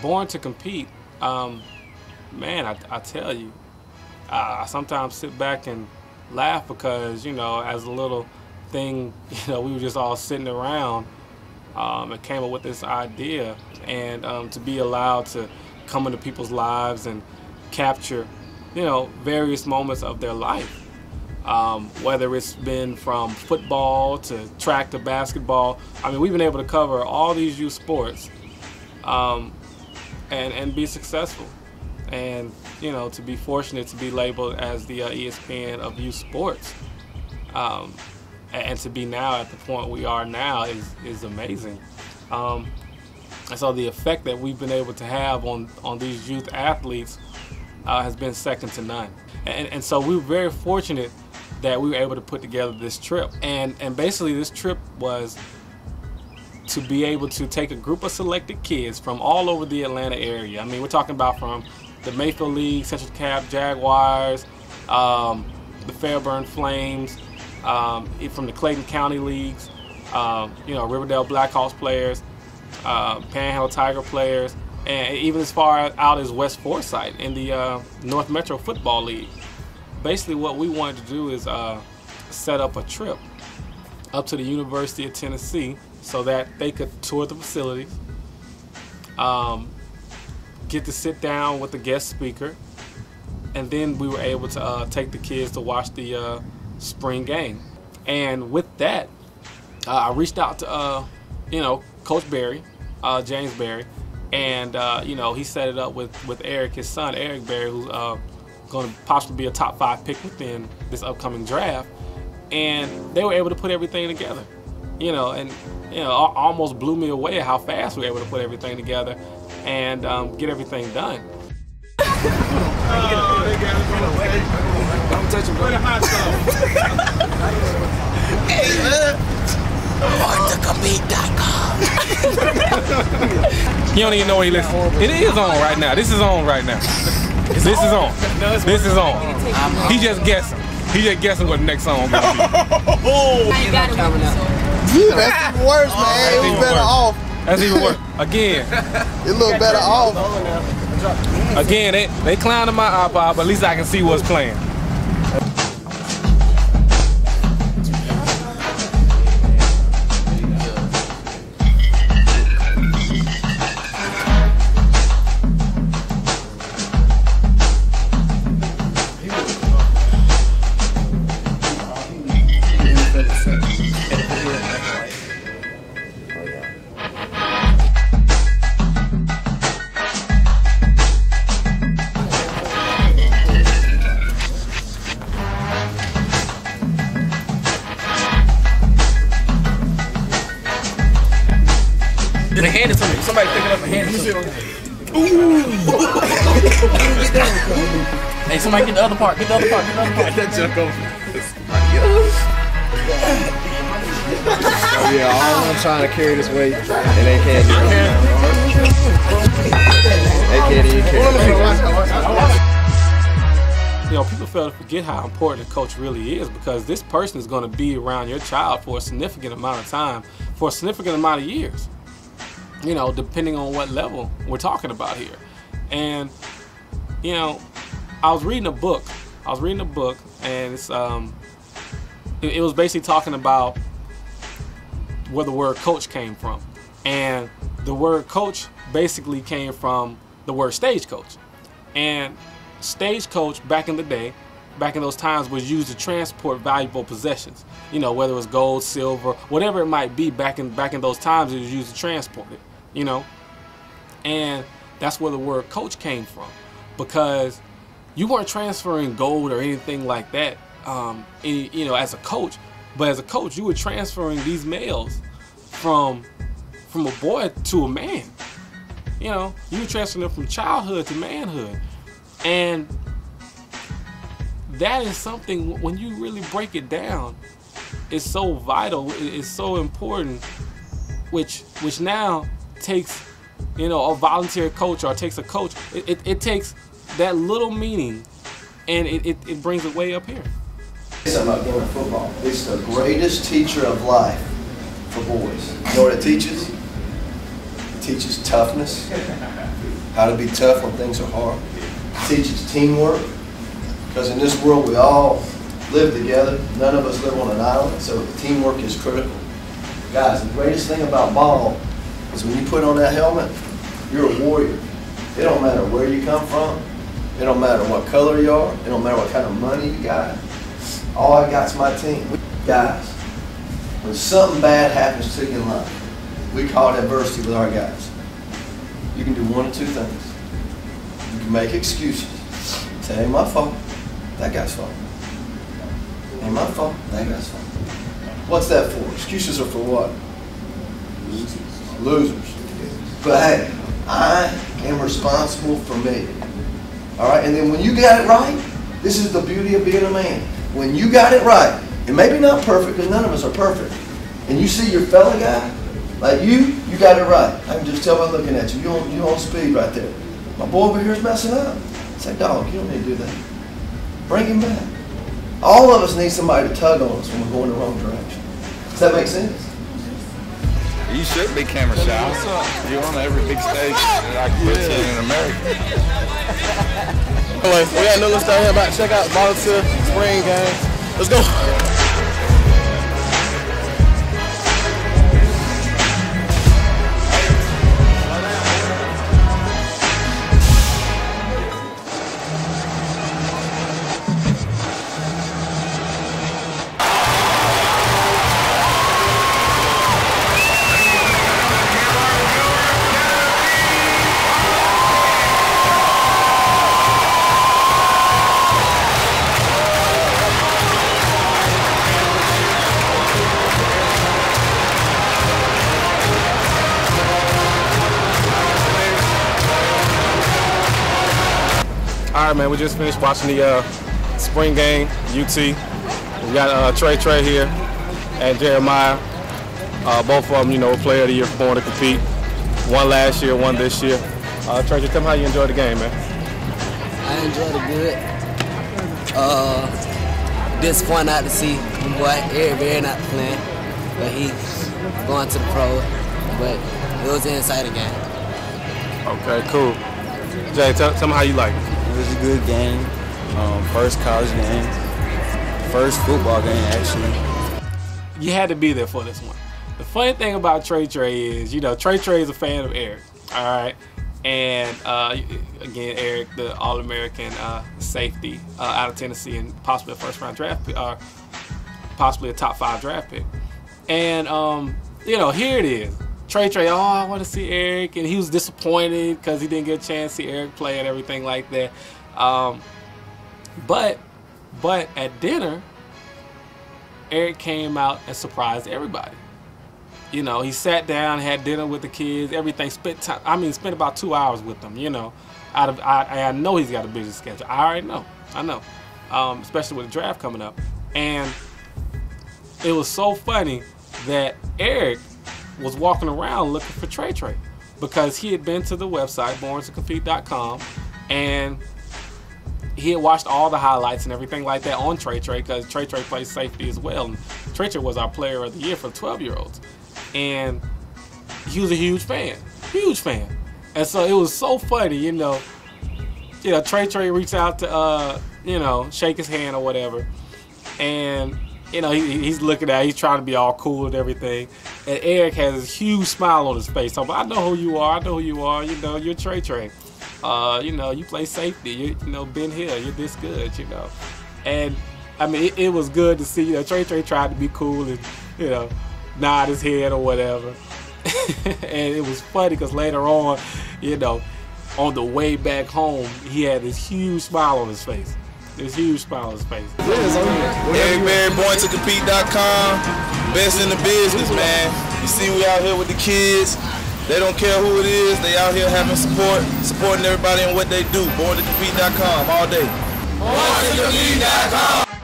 Born to compete, man, I tell you, I sometimes sit back and laugh because, as a little thing, we were just all sitting around and came up with this idea, and to be allowed to come into people's lives and capture, various moments of their life. Whether it's been from football to track to basketball. I mean, we've been able to cover all these youth sports and be successful. And, to be fortunate to be labeled as the ESPN of youth sports. And to be now at the point we are now is amazing. And so the effect that we've been able to have on these youth athletes has been second to none. And so we were very fortunate that we were able to put together this trip. And basically this trip was to be able to take a group of selected kids from all over the Atlanta area. I mean, we're talking about from the Mayfield League, Central Cap Jaguars, the Fairburn Flames, from the Clayton County Leagues, Riverdale Blackhawks players, Panhandle Tiger players, and even as far out as West Forsyth in the North Metro Football League. Basically what we wanted to do is set up a trip up to the University of Tennessee so that they could tour the facilities, get to sit down with the guest speaker, and then we were able to take the kids to watch the spring game. And with that, I reached out to Coach Berry, James Berry, and he set it up with Eric, his son, Eric Berry, who's going to possibly be a top 5 pick within this upcoming draft. And they were able to put everything together, and almost blew me away at how fast we were able to put everything together and get everything done. Don't touch him, bro. Hey, man. You don't even know what he listens. It is on right now. This is on right now. This is on. This is on. He just guessing. He just guessing what the next song gonna be. That's even worse, man. It was better off. That's even worse. Again. It looked better off. Again, they clowning my iPod, but at least I can see what's playing. They hand it to me. Somebody pick it up and hand it to me. Hey, somebody get the other part. Get the other part. Get the other part. That junk over. Oh yeah, all I'm trying to carry this weight, and they can't do it. They can't even carry it. People fail to forget how important a coach really is, because this person is going to be around your child for a significant amount of time, for a significant amount of years. Depending on what level we're talking about here. And, I was reading a book. And it's, it was basically talking about where the word coach came from. And the word coach basically came from the word stagecoach. And stagecoach back in the day, back in those times, was used to transport valuable possessions. Whether it was gold, silver, whatever it might be, back in those times, it was used to transport it. And that's where the word coach came from, because you weren't transferring gold or anything like that, as a coach. But as a coach, you were transferring these males from a boy to a man. You were transferring them from childhood to manhood. And that is something, when you really break it down, it's so vital, it's so important, which now takes, a volunteer coach, or takes a coach. It takes that little meaning, and it brings it way up here. Something about going to football. It's the greatest teacher of life for boys. You know what it teaches? It teaches toughness, how to be tough when things are hard. It teaches teamwork, because in this world we all live together. None of us live on an island, so teamwork is critical. Guys, the greatest thing about ball is when you put on that helmet, you're a warrior. It don't matter where you come from. It don't matter what color you are. It don't matter what kind of money you got. All I got's my team. Guys, when something bad happens to you in life, we call it adversity with our guys. You can do one of two things. You can make excuses. Say, ain't my fault. That guy's fault. Ain't my fault. That guy's fault. What's that for? Excuses are for what? Losers. But hey, I am responsible for me. All right, and then when you got it right, this is the beauty of being a man. When you got it right, and maybe not perfect, because none of us are perfect, and you see your fellow guy, like you got it right. I can just tell by looking at you. You're on speed right there. My boy over here is messing up. Say, dog, you don't need to do that. Bring him back. All of us need somebody to tug on us when we're going the wrong direction. Does that make sense? You should be camera shy. You're on every big stage that I can put you in America. Anyway, we got no list out here about to check out volunteer spring game. Let's go. All right, man, we just finished watching the spring game, UT. We got Trey here and Jeremiah. Both of them, you know, player of the year, born to compete. One last year, one this year. Trey, tell me how you enjoyed the game, man. I enjoyed it good. Disappointed not to see my boy Eric not playing, but he going to the pro. But it was an exciting game. Okay, cool. Jay, tell me how you like it. It was a good game. First college game. First football game, actually. You had to be there for this one. The funny thing about Trey is, you know, Trey is a fan of Eric, all right? And again, Eric, the All-American safety out of Tennessee and possibly a first-round draft pick, possibly a top 5 draft pick. And, you know, here it is. Trey, oh, I want to see Eric, and he was disappointed because he didn't get a chance to see Eric play and everything like that. But at dinner, Eric came out and surprised everybody. You know, he sat down, had dinner with the kids, everything. Spent about 2 hours with them. You know, I know he's got a busy schedule. I already know. I know, especially with the draft coming up. And it was so funny that Eric was walking around looking for Trey because he had been to the website borntocompete.com and he had watched all the highlights and everything like that on Trey because Trey plays safety as well. And Trey was our player of the year for the 12-year-olds, and he was a huge fan. And so it was so funny, you know, Trey reached out to you know, shake his hand or whatever, and you know, he's looking at it, he's trying to be all cool and everything. And Eric has this huge smile on his face. So I know who you are. You know, you're Trey. You know, you play safety. You know, Ben Hill, you're this good, you know. And, I mean, it was good to see, you know, Trey tried to be cool and, you know, nod his head or whatever. And it was funny because later on, you know, on the way back home, he had this huge smile on his face. This huge smile on his face. Eric Berry, borntocompete.com. Best in the business, man. You see we out here with the kids. They don't care who it is. They out here having support, supporting everybody in what they do. Borntocompete.com all day. Borntocompete.com.